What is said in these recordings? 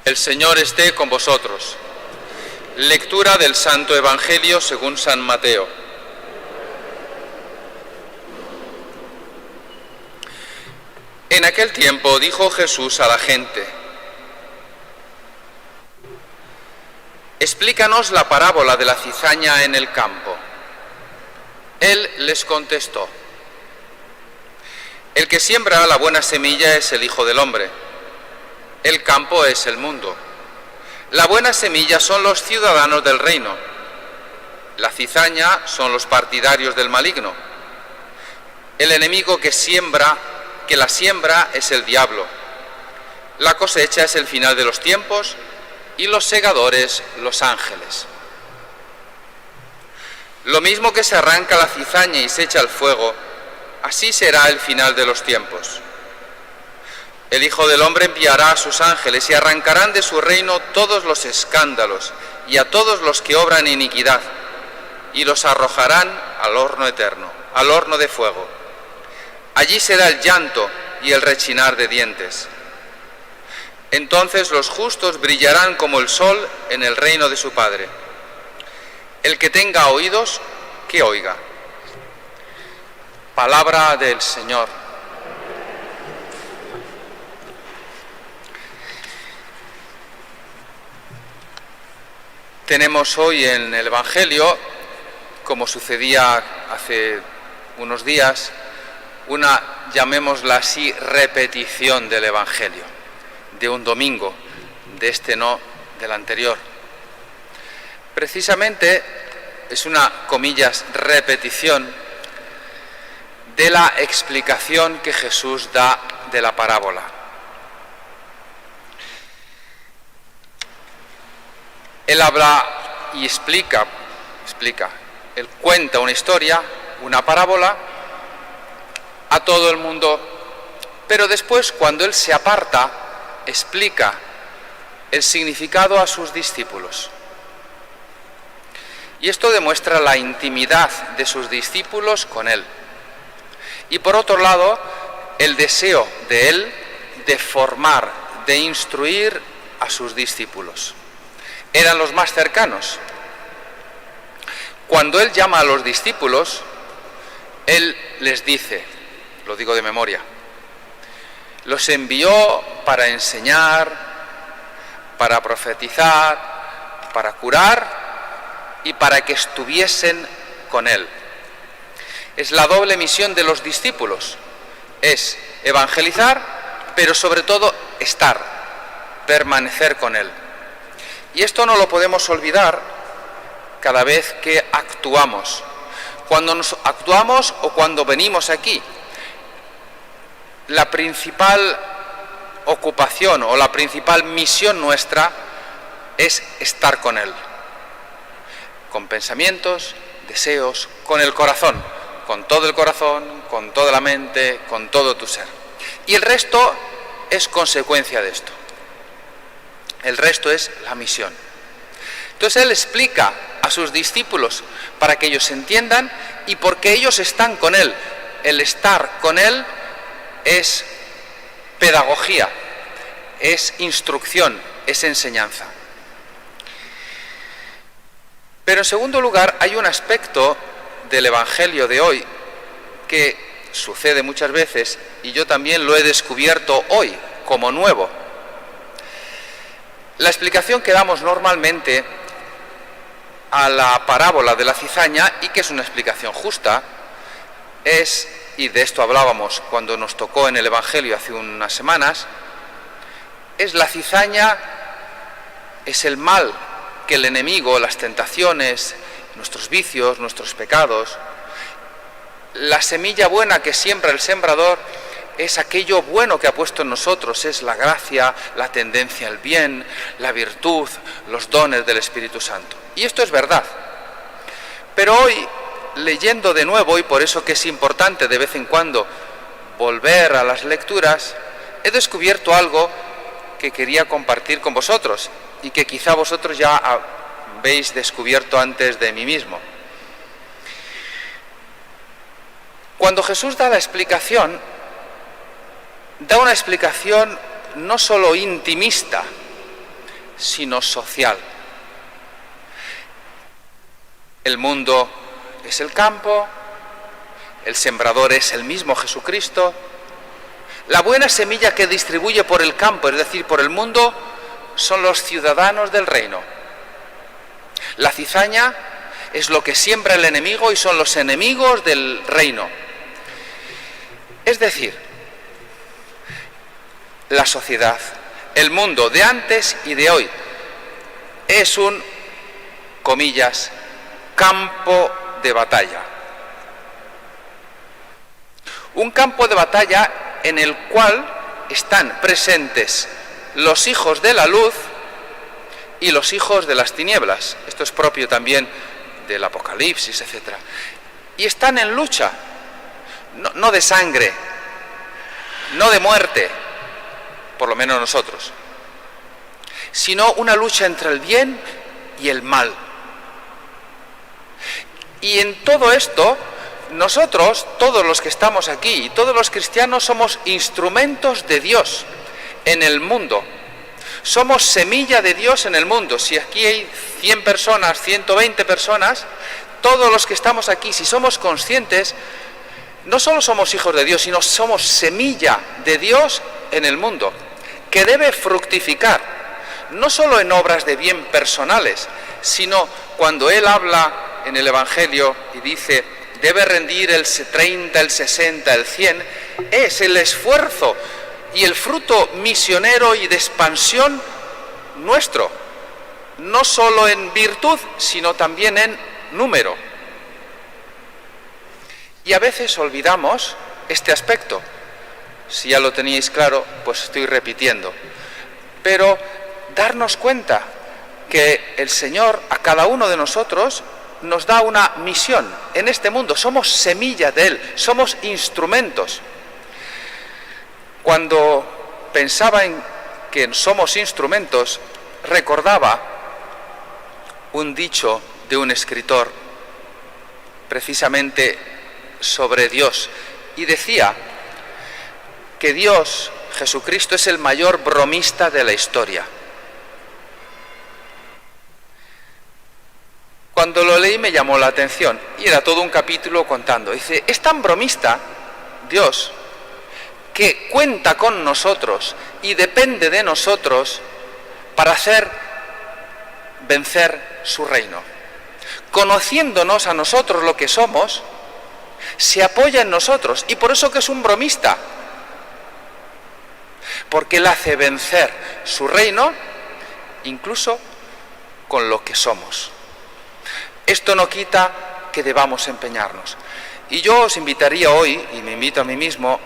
El Señor esté con vosotros. Lectura del Santo Evangelio según San Mateo. En aquel tiempo dijo Jesús a la gente: explícanos la parábola de la cizaña en el campo. Él les contestó: el que siembra la buena semilla es el Hijo del Hombre. El campo es el mundo. La buena semilla son los ciudadanos del reino. La cizaña son los partidarios del maligno. El enemigo que la siembra es el diablo. La cosecha es el final de los tiempos y los segadores los ángeles. Lo mismo que se arranca la cizaña y se echa al fuego, así será el final de los tiempos. El Hijo del Hombre enviará a sus ángeles y arrancarán de su reino todos los escándalos y a todos los que obran iniquidad, y los arrojarán al horno eterno, al horno de fuego. Allí será el llanto y el rechinar de dientes. Entonces los justos brillarán como el sol en el reino de su Padre. El que tenga oídos, que oiga. Palabra del Señor. Tenemos hoy en el Evangelio, como sucedía hace unos días, una, llamémosla así, repetición del Evangelio, de un domingo, de este no, del anterior. Precisamente es una, comillas, repetición de la explicación que Jesús da de la parábola. Él habla y explica, él cuenta una historia, una parábola, a todo el mundo, pero después, cuando él se aparta, explica el significado a sus discípulos. Y esto demuestra la intimidad de sus discípulos con él. Y por otro lado, el deseo de él de formar, de instruir a sus discípulos. Eran los más cercanos. Cuando él llama a los discípulos, él les dice, lo digo de memoria, los envió para enseñar, para profetizar, para curar y para que estuviesen con él. Es la doble misión de los discípulos, es evangelizar, pero sobre todo estar, permanecer con él. Y esto no lo podemos olvidar cada vez que actuamos. Cuando nos actuamos o cuando venimos aquí, la principal ocupación o la principal misión nuestra es estar con él. Con pensamientos, deseos, con el corazón, con todo el corazón, con toda la mente, con todo tu ser. Y el resto es consecuencia de esto. El resto es la misión. Entonces él explica a sus discípulos para que ellos entiendan y porque ellos están con él. El estar con él es pedagogía, es instrucción, es enseñanza. Pero en segundo lugar, hay un aspecto del Evangelio de hoy que sucede muchas veces y yo también lo he descubierto hoy como nuevo. La explicación que damos normalmente a la parábola de la cizaña, y que es una explicación justa, es, y de esto hablábamos cuando nos tocó en el Evangelio hace unas semanas, es la cizaña, es el mal que el enemigo, las tentaciones, nuestros vicios, nuestros pecados, la semilla buena que siembra el sembrador, es aquello bueno que ha puesto en nosotros, es la gracia, la tendencia al bien, la virtud, los dones del Espíritu Santo. Y esto es verdad. Pero hoy, leyendo de nuevo, y por eso que es importante de vez en cuando volver a las lecturas, he descubierto algo que quería compartir con vosotros y que quizá vosotros ya habéis descubierto antes de mí mismo. Cuando Jesús da la explicación, da una explicación no solo intimista, sino social. El mundo es el campo, el sembrador es el mismo Jesucristo. La buena semilla que distribuye por el campo, es decir, por el mundo, son los ciudadanos del reino. La cizaña es lo que siembra el enemigo y son los enemigos del reino. Es decir, la sociedad, el mundo de antes y de hoy, es un, comillas, campo de batalla. Un campo de batalla en el cual están presentes los hijos de la luz y los hijos de las tinieblas. Esto es propio también del Apocalipsis, etc. Y están en lucha, no de sangre, no de muerte, por lo menos nosotros, sino una lucha entre el bien y el mal. Y en todo esto, nosotros, todos los que estamos aquí, y todos los cristianos, somos instrumentos de Dios en el mundo. Somos semilla de Dios en el mundo. Si aquí hay 100 personas, 120 personas, todos los que estamos aquí, si somos conscientes, no solo somos hijos de Dios, sino somos semilla de Dios en el mundo, que debe fructificar, no solo en obras de bien personales, sino cuando Él habla en el Evangelio y dice, debe rendir el 30, el 60, el 100, es el esfuerzo y el fruto misionero y de expansión nuestro, no solo en virtud, sino también en número. Y a veces olvidamos este aspecto. Si ya lo teníais claro, pues estoy repitiendo. Pero darnos cuenta que el Señor a cada uno de nosotros nos da una misión en este mundo. Somos semilla de Él, somos instrumentos. Cuando pensaba en que somos instrumentos, recordaba un dicho de un escritor precisamente sobre Dios, y decía que Dios, Jesucristo, es el mayor bromista de la historia. Cuando lo leí me llamó la atención, y era todo un capítulo contando. Dice, es tan bromista Dios que cuenta con nosotros y depende de nosotros para hacer vencer su reino. Conociéndonos a nosotros lo que somos, se apoya en nosotros, y por eso que es un bromista, porque Él hace vencer su reino incluso con lo que somos. Esto no quita que debamos empeñarnos. Y yo os invitaría hoy, y me invito a mí mismo,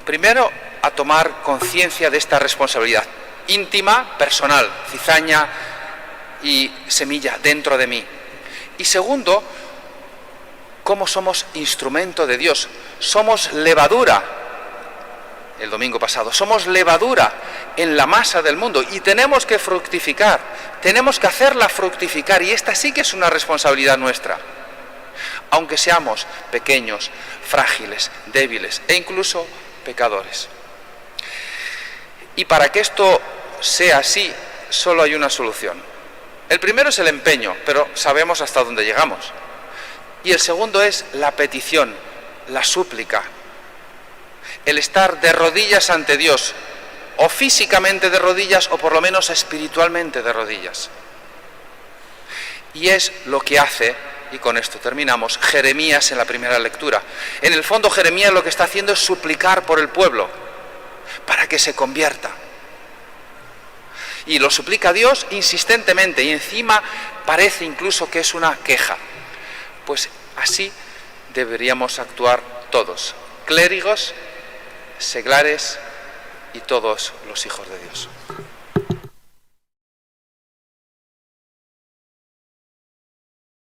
primero a tomar conciencia de esta responsabilidad íntima, personal, cizaña y semilla dentro de mí. Y segundo, cómo somos instrumento de Dios. Somos levadura, el domingo pasado, somos levadura en la masa del mundo y tenemos que fructificar, tenemos que hacerla fructificar, y esta sí que es una responsabilidad nuestra, aunque seamos pequeños, frágiles, débiles e incluso pecadores. Y para que esto sea así, solo hay una solución. El primero es el empeño, pero sabemos hasta dónde llegamos. Y el segundo es la petición, la súplica, el estar de rodillas ante Dios, o físicamente de rodillas, o por lo menos espiritualmente de rodillas. Y es lo que hace, y con esto terminamos, Jeremías en la primera lectura. En el fondo, Jeremías lo que está haciendo es suplicar por el pueblo, para que se convierta. Y lo suplica a Dios insistentemente, y encima parece incluso que es una queja. Pues así deberíamos actuar todos, clérigos, seglares y todos los hijos de Dios.